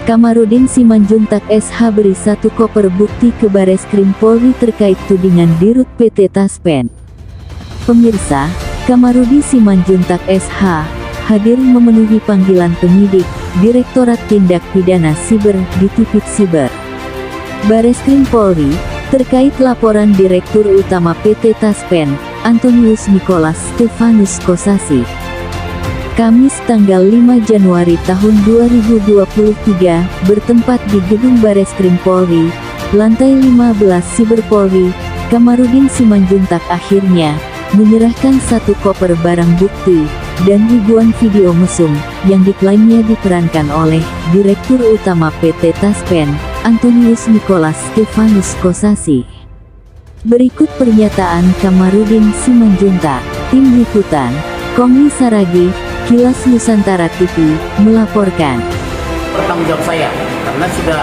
Kamarudin Simanjuntak SH beri 1 koper bukti ke Bareskrim Polri terkait tudingan Dirut PT Taspen. Pemirsa, Kamarudin Simanjuntak SH hadir memenuhi panggilan penyidik Direktorat Tindak Pidana Siber di Tipik Siber Bareskrim Polri terkait laporan Direktur Utama PT Taspen, Antonius Nicholas Stefanus Kosasi. Kamis tanggal 5 Januari tahun 2023, bertempat di Gedung Bareskrim Polri, lantai 15 Siber Polri, Kamarudin Simanjuntak akhirnya menyerahkan 1 koper barang bukti dan ribuan video mesum yang diklaimnya diperankan oleh Direktur Utama PT Taspen, Antonius Nicholas Stefanus Kosasi. Berikut pernyataan Kamarudin Simanjuntak. Tim Liputan, Kongli Saragi, Kilas Nusantara TV, melaporkan. Bertanggung jawab saya, karena sudah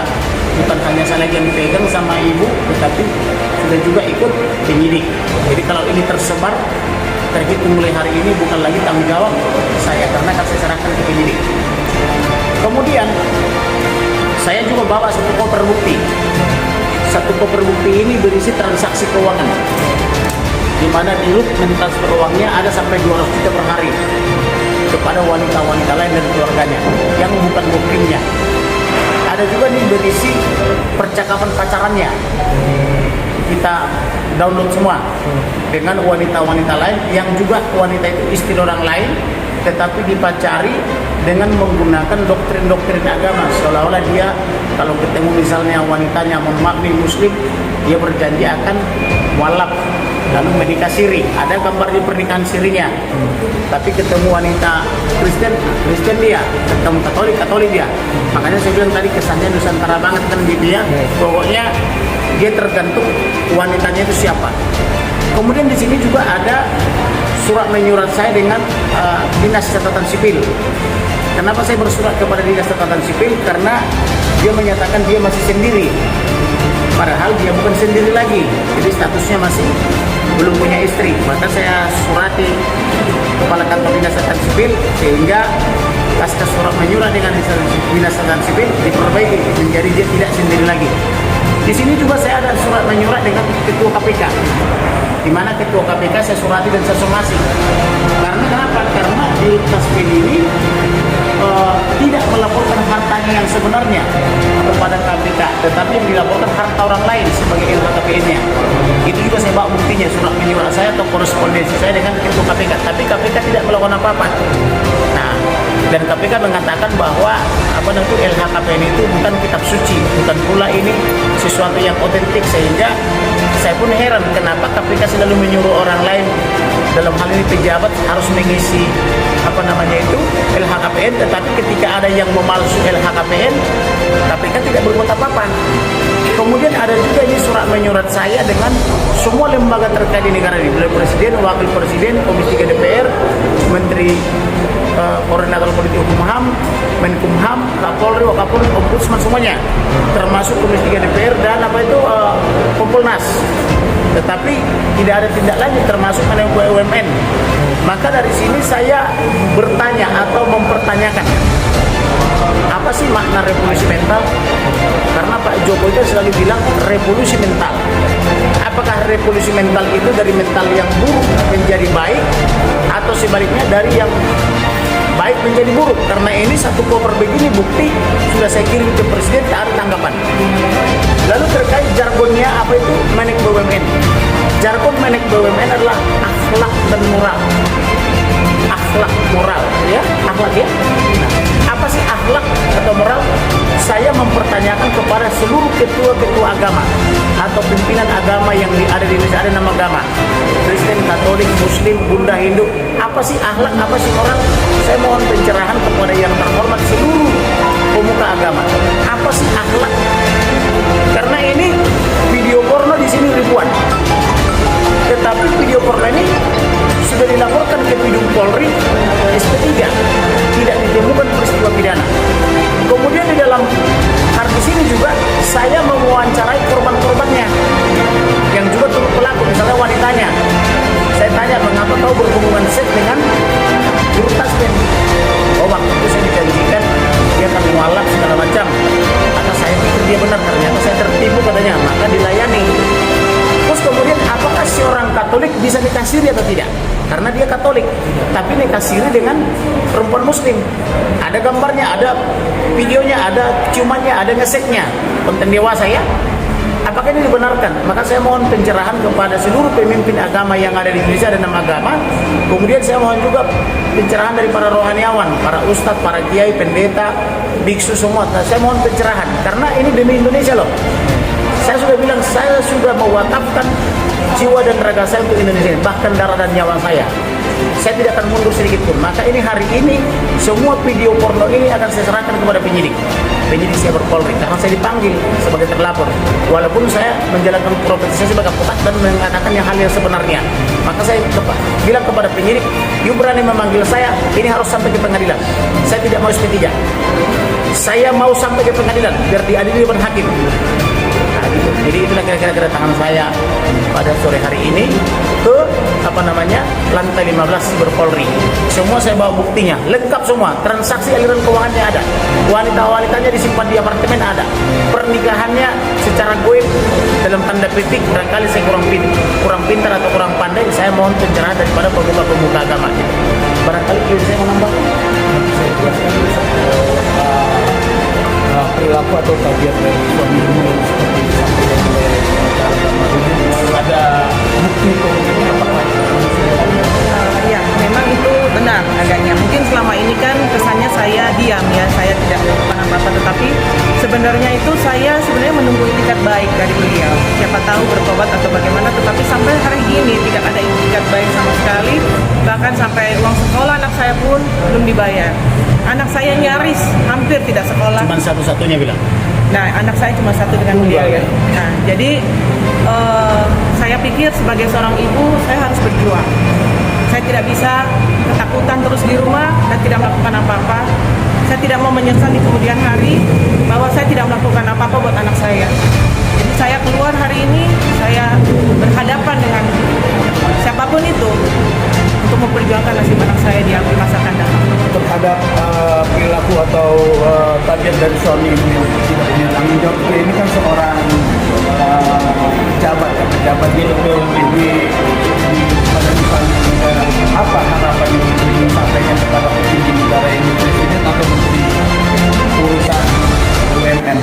bukan hanya saya lagi yang dipegang sama ibu, tetapi sudah juga ikut penyidik. Jadi kalau ini tersebar, terhitung mulai hari ini bukan lagi tanggung jawab saya, karena akan saya serahkan ke penyidik. Kemudian, saya juga bawa 1 koper bukti. 1 koper bukti ini berisi transaksi keuangan, di mana Dirut mentransfer uangnya ada sampai 200 juta per hari kepada wanita-wanita lain dan keluarganya yang bukan buktinya. Ada juga nih berisi percakapan pacarannya, kita download semua dengan wanita-wanita lain yang juga wanita itu istri orang lain, tetapi dipacari dengan menggunakan doktrin-doktrin agama, seolah-olah dia kalau ketemu misalnya wanitanya mohon maaf nih muslim, dia berjanji akan walaf lalu menikah siri, ada gambar di pernikahan sirinya. Tapi ketemu wanita Kristen dia, ketemu Katolik dia. Makanya saya bilang tadi kesannya Nusantara banget kan gitu ya. Pokoknya dia tergantung wanitanya itu siapa. Kemudian di sini juga ada surat menyurat saya dengan Dinas Catatan Sipil. Kenapa saya bersurat kepada Dinas Catatan Sipil? Karena dia menyatakan dia masih sendiri. Padahal dia bukan sendiri lagi, jadi statusnya masih belum punya istri. Maka saya surati Kepala Kantor Dinas Catatan Sipil sehingga pasca surat menyurat dengan Dinas Catatan Sipil diperbaiki menjadi dia tidak sendiri lagi. Di sini juga saya ada surat menyurat dengan Ketua KPK, di mana Ketua KPK saya surati dan saya somasi. Karena kenapa? Karena di Taspen ini tidak melaporkan hartanya yang sebenarnya kepada KPK, tetapi dilaporkan harta orang lain sebagai LHKPN-nya. Itu juga saya bawa buktinya, surat menyurat saya atau korespondensi saya dengan Ketua KPK, tapi KPK tidak melakukan apa-apa. Nah, dan KPK mengatakan bahwa LHKPN itu bukan kitab suci, bukan pula ini sesuatu yang otentik, sehingga saya pun heran kenapa KPK selalu menyuruh orang lain, dalam hal ini pejabat, harus mengisi LHKPN, tetapi ketika ada yang memalsu LHKPN, KPK tidak berbuat apa-apa. Kemudian ada juga ini surat menyurat saya dengan semua lembaga terkait di negara ini, mulai Presiden, Wakil Presiden, Komisi 3 DPR, Menteri Koordinator Politik Hukum HAM, Menkumham, Kapolri, Wakapolri, Ombudsman, semuanya, termasuk Komisi 3 DPR dan Kompolnas. Tetapi tidak ada tindak lanjut, termasuk BUMN. Maka dari sini saya bertanya atau mempertanyakan, apa sih makna revolusi mental? Karena Pak Jokowi itu selalu bilang revolusi mental. Apakah revolusi mental itu dari mental yang buruk menjadi baik, atau sebaliknya dari yang baik menjadi buruk? Karena ini 1 koper begini bukti sudah saya kirim ke Presiden, tak ada tanggapan. Lalu terkait jargonnya apa itu Menek BUMN? Jargon Menek BUMN adalah akhlak dan moral. Akhlak moral, ya, akhlak ya. Nah, apa sih akhlak atau moral? Saya mempertanyakan kepada seluruh ketua-ketua agama atau pimpinan agama yang ada di Indonesia, ada nama agama, Kristen, Katolik, Muslim, Buddha, Hindu. Apa sih akhlak, apa sih moral? Saya mohon pencerahan kepada yang terhormat seluruh pemuka agama. Apa sih akhlak? Karena ini video porno di sini ribuan, tetapi video porno ini sudah dilaporkan ke Bidung Polri SP3, tidak ditemukan peristiwa pidana. Kemudian di dalam di sini juga saya mewawancarai korban-korbannya yang juga turut pelaku, misalnya wanitanya. Saya tanya, mengapa kau berhubungan seks dengan Dirut Taspen? Oh, waktu itu saya dijanjikan dia akan mualaf segala macam. benar ternyata saya tertipu katanya, maka dilayani. Terus kemudian apakah seorang Katolik bisa nikah siri atau tidak? Karena dia Katolik, tapi nikah siri dengan perempuan Muslim. Ada gambarnya, ada videonya, ada ciumannya, ada ngeseknya. Konten dewasa ya. Apakah ini dibenarkan? Maka saya mohon pencerahan kepada seluruh pemimpin agama yang ada di Indonesia dan 6 agama. Kemudian saya mohon juga pencerahan dari para rohaniawan, para ustadz, para kiai, pendeta, biksu semua. Saya mohon pencerahan karena ini demi Indonesia loh. Saya sudah bilang saya sudah mewakafkan jiwa dan raga saya untuk Indonesia, bahkan darah dan nyawa saya. Saya tidak akan mundur sedikit pun. Maka ini hari ini semua video porno ini akan saya serahkan kepada penyidik Cyber Polri karena saya dipanggil sebagai terlapor. Walaupun saya menjalankan profesi saya sebagai petak dan mengatakan hal yang sebenarnya. Maka saya bilang kepada penyidik, "You berani memanggil saya, ini harus sampai ke pengadilan. Saya tidak mau SP3. Saya mau sampai ke pengadilan biar diadili oleh hakim." Gitu. Jadi itulah kira-kira kedatangan saya pada sore hari ini ke lantai 15 Cyber Polri. Semua saya bawa buktinya, lengkap semua. Transaksi aliran keuangannya ada, wanita-wanitanya disimpan di apartemen ada, pernikahannya secara goib dalam tanda petik. Barangkali saya kurang pintar atau kurang pandai, saya mohon pencerahan daripada pemuka-pemuka agama. Barangkali saya mau nambah perilaku atau tabiat dari suami ibu seperti disampaikan oleh ada bukti kemudian apakah ya memang itu benar agaknya. Mungkin selama ini kan kesannya saya diam ya, saya tidak melakukan apa-apa, tetapi sebenarnya itu saya menunggu itikat baik dari beliau. Siapa tahu bertobat atau bagaimana, tetapi sampai hari ini tidak ada itikat baik sama sekali. Bahkan sampai uang sekolah anak saya pun belum dibayar. Anak saya nyaris hampir tidak sekolah. Cuman satu-satunya bilang. Nah, anak saya cuma satu dengan beliau ya. Nah, jadi saya pikir sebagai seorang ibu saya harus berjuang. Saya tidak bisa ketakutan terus di rumah dan tidak melakukan apa-apa. Saya tidak mau menyesal di kemudian hari bahwa saya tidak melakukan apa-apa buat anak saya. Jadi saya keluar hari ini, saya berhadapan dengan siapapun itu untuk memperjuangkan nasib anak saya di masa akan datang. terhadap perilaku atau tabiat dari suami ibu yang tidak punya tanggung jawab? Ini kan seorang pejabat di pada misalnya negara. Apa harapan yang ingin disampaikan kepada petinggi negara ini, presiden atau menteri urusan BUMN?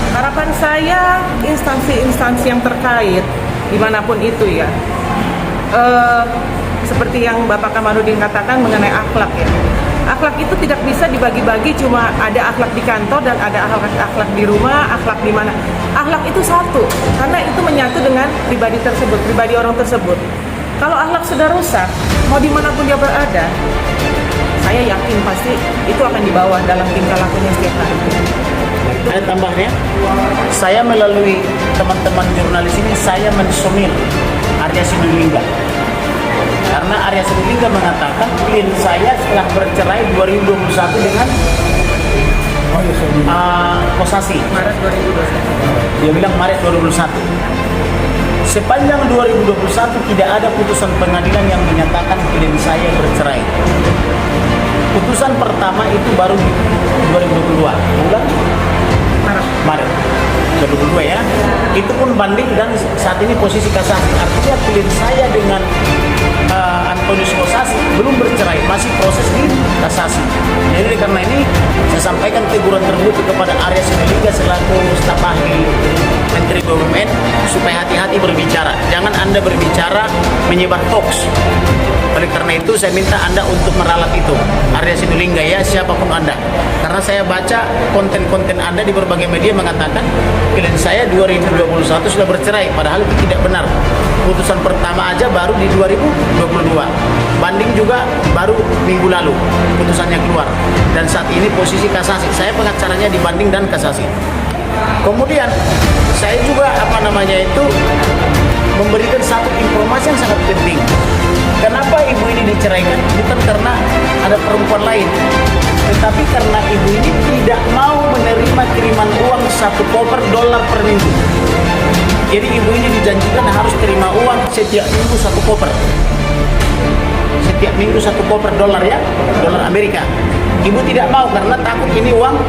Harapan saya instansi-instansi yang terkait dimanapun itu ya, seperti yang Bapak Kamarudin katakan mengenai akhlak ya. Akhlak itu tidak bisa dibagi-bagi, cuma ada akhlak di kantor dan ada akhlak di rumah, akhlak di mana. Akhlak itu satu, karena itu menyatu dengan pribadi tersebut, pribadi orang tersebut. Kalau akhlak sudah rusak, mau dimanapun dia berada, saya yakin pasti itu akan dibawa dalam tingkah lakunya setiap hari. Ada tambahnya, saya melalui teman-teman jurnalis ini, saya mensomil Arya Sinulinga. Karena Arya Sinulinga mengatakan klien saya setelah bercerai 2021 dengan Kosasi. Maret 2021. Dia bilang Maret 2021. Sepanjang 2021 tidak ada putusan pengadilan yang menyatakan klien saya bercerai. Putusan pertama itu baru di 2022, bulan Maret 2022 ya. Itu pun banding dan saat ini posisi kasasi. Artinya klien saya dengan Antonius Kosasi belum bercerai, masih proses di kasasi. Jadi karena ini saya sampaikan teguran terbuka kepada Arya Sinulinga selaku staf ahli Menteri BUMN supaya hati-hati berbicara. Jangan Anda berbicara menyebar hoax. Oleh karena itu saya minta Anda untuk meralat itu, Arya Sinulinga ya, siapapun Anda. Karena saya baca konten-konten Anda di berbagai media mengatakan klien saya 2021 sudah bercerai, padahal itu tidak benar. Putusan pertama aja baru di 2022. Banding juga baru minggu lalu putusannya keluar. Dan saat ini posisi kasasi. Saya pengacaranya di banding dan kasasi. Kemudian saya juga memberikan satu informasi yang sangat penting. Kenapa ibu ini diceraikan? Bukan karena ada perempuan lain, tetapi karena ibu ini tidak mau menerima kiriman uang $1 per minggu. Jadi ibu ini dijanjikan harus terima uang setiap minggu 1 koper. Setiap minggu 1 koper dolar ya, dolar Amerika. Ibu tidak mau karena takut ini uang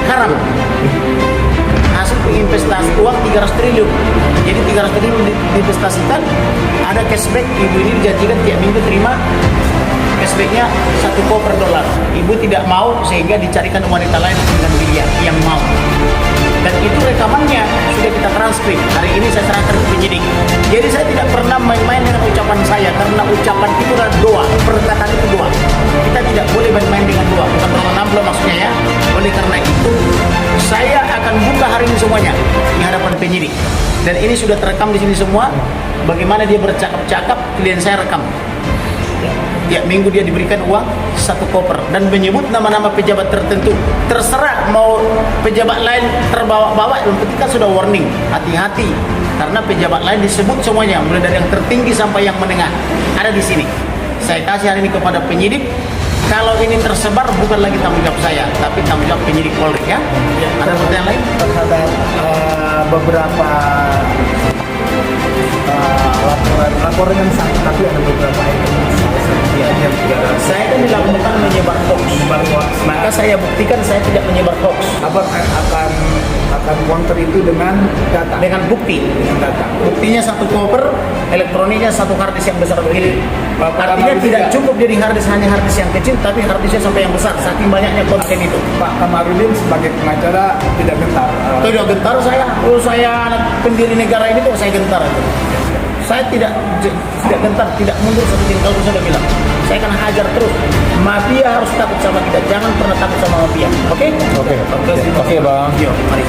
haram. hasil penginvestasi uang 300 triliun. Jadi 300 triliun diinvestasikan, ada cashback. Ibu ini dijanjikan tiap minggu terima cashbacknya 1 koper dolar. Ibu tidak mau sehingga dicarikan wanita lain dengan dia yang mau. Dan itu rekamannya sudah kita transkrip. Hari ini saya serahkan ke penyidik. Jadi saya tidak pernah main-main dengan ucapan saya, karena ucapan itu adalah doa, perkataan itu doa. Kita tidak boleh main-main dengan doa, bukan belum maksudnya ya. Oleh karena itu saya akan buka hari ini semuanya di hadapan penyidik. Dan ini sudah terekam di sini semua. Bagaimana dia bercakap-cakap, klien saya rekam. Tiap minggu dia diberikan uang 1 koper dan menyebut nama-nama pejabat tertentu. Terserah mau pejabat lain terbawa-bawa, yang penting kan sudah warning, hati-hati. Karena pejabat lain disebut semuanya, mulai dari yang tertinggi sampai yang menengah. Ada di sini. Saya kasih hari ini kepada penyidik. Kalau ini tersebar bukan lagi tanggung jawab saya, tapi tanggung jawab penyidik Polri ya. Ada pertanyaan lain? Terhadap beberapa laporan yang sama, tapi ada beberapa item Saya kan dilakukan menyebar hoax. Maka saya buktikan saya tidak menyebar hoax. apa akan counter itu dengan data, Dengan bukti. Buktinya 1 koper, elektroniknya 1 harddisk yang besar begini. Artinya tidak cukup jadi harddisk hanya harddisk yang kecil, tapi harddisknya sampai yang besar. Saking banyaknya konten itu. Pak Kamarudin sebagai pengacara tidak gentar. Tidak gentar saya. Kalau saya anak pendiri negara ini kok saya gentar. Saya tidak gentar, tidak mundur satu jengkal. Saya sudah bilang, saya akan hajar terus. Mafia harus takut sama kita, jangan pernah takut sama mafia. Oke? Oke, Bang. Yuk, mari.